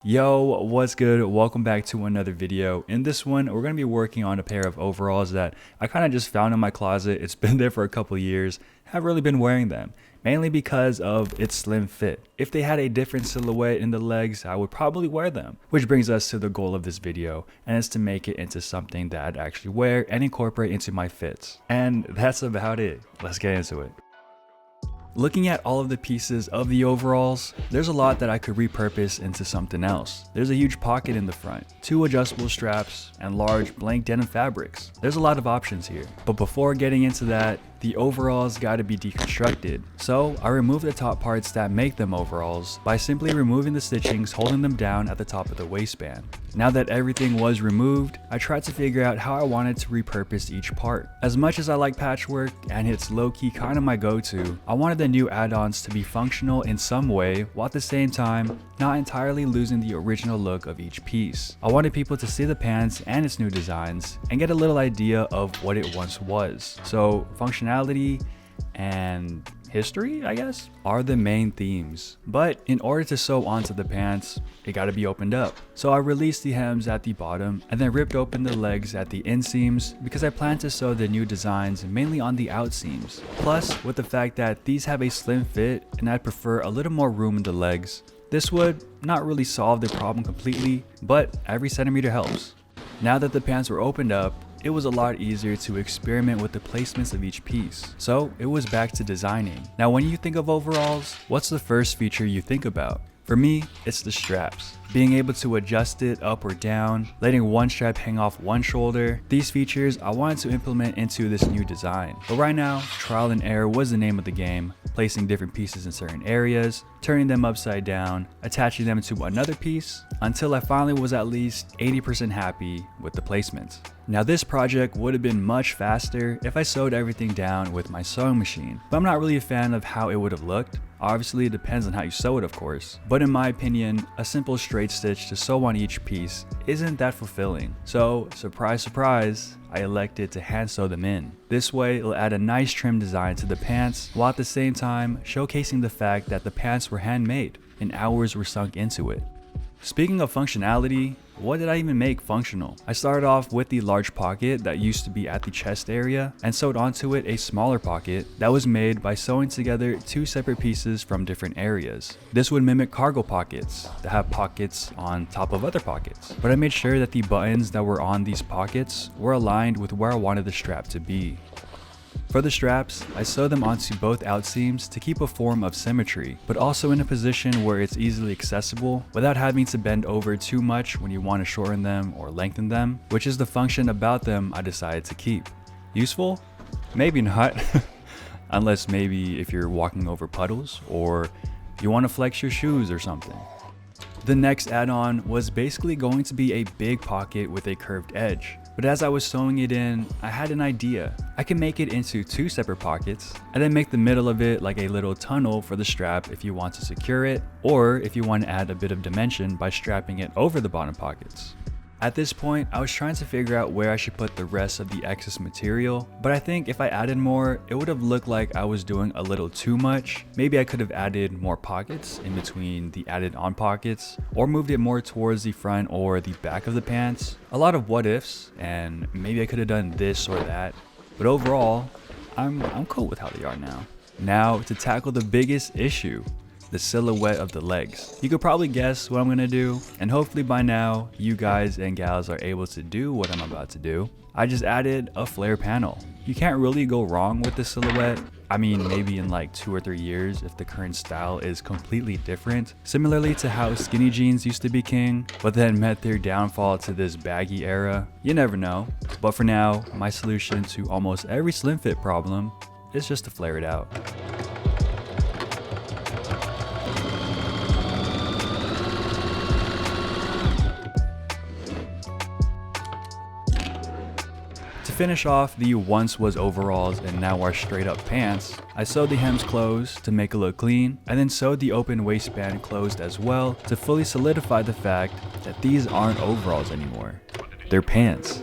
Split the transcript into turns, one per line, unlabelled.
Yo, what's good? Welcome back to another video. In this one, we're going to be working on a pair of overalls that I kind of just found in my closet. It's been there for a couple years. Haven't really been wearing them, mainly because of its slim fit. If they had a different silhouette in the legs, I would probably wear them. Which brings us to the goal of this video, and it's to make it into something that I'd actually wear and incorporate into my fits. And that's about it. Let's get into it. Looking at all of the pieces of the overalls, there's a lot that I could repurpose into something else. There's a huge pocket in the front, 2 adjustable straps, and large blank denim fabrics. There's a lot of options here. But before getting into that, the overalls gotta be deconstructed. So I removed the top parts that make them overalls by simply removing the stitchings holding them down at the top of the waistband. Now that everything was removed, I tried to figure out how I wanted to repurpose each part. As much as I like patchwork and it's low-key kind of my go-to, I wanted the new add-ons to be functional in some way while at the same time not entirely losing the original look of each piece. I wanted people to see the pants and its new designs and get a little idea of what it once was. So functionality and history, I guess, are the main themes. But in order to sew onto the pants, it gotta be opened up. So I released the hems at the bottom and then ripped open the legs at the inseams because I plan to sew the new designs mainly on the outseams. Plus, with the fact that these have a slim fit and I'd prefer a little more room in the legs, this would not really solve the problem completely, but every centimeter helps. Now that the pants were opened up, it was a lot easier to experiment with the placements of each piece. So it was back to designing. Now when you think of overalls, what's the first feature you think about? For me, it's the straps. Being able to adjust it up or down, letting one strap hang off one shoulder. These features I wanted to implement into this new design. But right now, trial and error was the name of the game, placing different pieces in certain areas, turning them upside down, attaching them to another piece, until I finally was at least 80% happy with the placements. Now this project would have been much faster if I sewed everything down with my sewing machine, but I'm not really a fan of how it would have looked. Obviously it depends on how you sew it, of course, but in my opinion, a simple straight stitch to sew on each piece isn't that fulfilling. So surprise surprise, I elected to hand sew them in. This way it'll add a nice trim design to the pants while at the same time showcasing the fact that the pants were handmade and hours were sunk into it. Speaking of functionality, what did I even make functional? I started off with the large pocket that used to be at the chest area and sewed onto it a smaller pocket that was made by sewing together 2 separate pieces from different areas. This would mimic cargo pockets that have pockets on top of other pockets, but I made sure that the buttons that were on these pockets were aligned with where I wanted the strap to be. For the straps, I sew them onto both outseams to keep a form of symmetry, but also in a position where it's easily accessible without having to bend over too much when you want to shorten them or lengthen them, which is the function about them I decided to keep. Useful? Maybe not, unless maybe if you're walking over puddles or you want to flex your shoes or something. The next add-on was basically going to be a big pocket with a curved edge. But as I was sewing it in, I had an idea. I can make it into 2 separate pockets and then make the middle of it like a little tunnel for the strap if you want to secure it, or if you want to add a bit of dimension by strapping it over the bottom pockets. At this point, I was trying to figure out where I should put the rest of the excess material, but I think if I added more, it would have looked like I was doing a little too much. Maybe I could have added more pockets in between the added on pockets, or moved it more towards the front or the back of the pants. A lot of what ifs, and maybe I could have done this or that, but overall, I'm cool with how they are now. Now, to tackle the biggest issue, the silhouette of the legs. You could probably guess what I'm gonna do, and hopefully by now you guys and gals are able to do what I'm about to do. I just added a flare panel. You can't really go wrong with the silhouette. I mean, maybe in like 2 or 3 years if the current style is completely different, similarly to how skinny jeans used to be king, but then met their downfall to this baggy era. You never know. But for now, my solution to almost every slim fit problem is just to flare it out. To finish off the once was overalls and now are straight up pants, I sewed the hems closed to make it look clean, and then sewed the open waistband closed as well to fully solidify the fact that these aren't overalls anymore. They're pants.